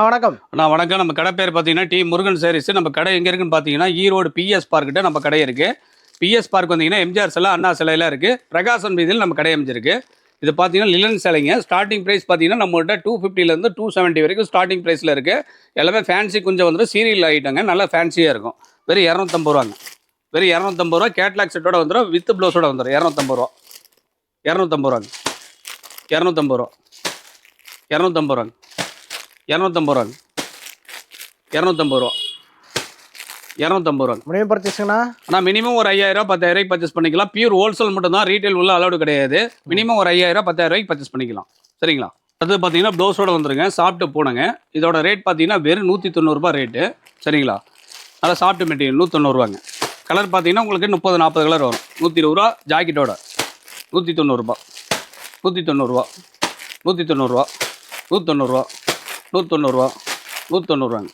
வணக்கம் அண்ணா வணக்கம். நம்ம கடை பேர் பார்த்தீங்கன்னா டி முருகன் சாரீஸ். நம்ம கடை எங்கே இருக்குன்னு பார்த்தீங்கன்னா ஈரோடு பிஎஸ் பார்க்கிட்ட நம்ம கடை இருக்குது. பிஎஸ் பார்க் வந்தீங்கன்னா எம்ஜிஆர் சிலை, அண்ணா சிலையெல்லாம் இருக்குது. பிரகாசம் வீதியில் நம்ம கடை அமைஞ்சிருக்கு. இது பார்த்தீங்கன்னா லிலன் சிலைங்க. ஸ்டார்டிங் ப்ரைஸ் பார்த்தீங்கன்னா நம்மகிட்ட 250லேருந்து 270 வரைக்கும் ஸ்டார்டிங் ப்ரைஸில் இருக்குது. எல்லாமே ஃபேன்சி கொஞ்சம் வந்துடும், சீரியல் ஐட்டங்க, நல்லா ஃபேன்சியாக இருக்கும். வெறும் 250 ரூபாங்க. வெறும் 250 ரூபா. கேட்லாக் செட்டோட வந்துடும், வித் ப்ளவுஸோட வந்துடும். 250 ரூபா. 250 ரூபாங்க. 250 ரூபா. 250 ரூபாங்க. 250 ரூபாங்க. 250 ரூபா. 250 ரூபாங்க. முடியும் பர்ச்சேஸ்ங்கண்ணா. ஆனால் மினிமம் ஒரு 5000 10,000 பர்ச்சேஸ் பண்ணிக்கலாம். பியூர் ஹோல்சேல் மட்டும் தான், ரீட்டைல் உள்ள அலௌடு கிடையாது. மினிமம் ஒரு 5000 10,000 பர்ச்சேஸ் பண்ணிக்கலாம். சரிங்களா? அது பார்த்தீங்கன்னா ப்ளவுஸோட வந்துருங்க. சாப்பிட்டு போனங்க. இதோட ரேட் பார்த்தீங்கன்னா வெறும் 190 ரூபா ரேட்டு. சரிங்களா? நல்லா சாஃப்ட் மெட்டீரியல் 190 ரூபாங்க. கலர் பார்த்தீங்கன்னா உங்களுக்கு 30-40 கலர் வரும். 120 ரூபா ஜாக்கெட்டோட. 190 ரூபா. 190 ரூபா. 190 ரூபா. 190 ரூபா. 190 ரூபா. 190 ரூபாங்க.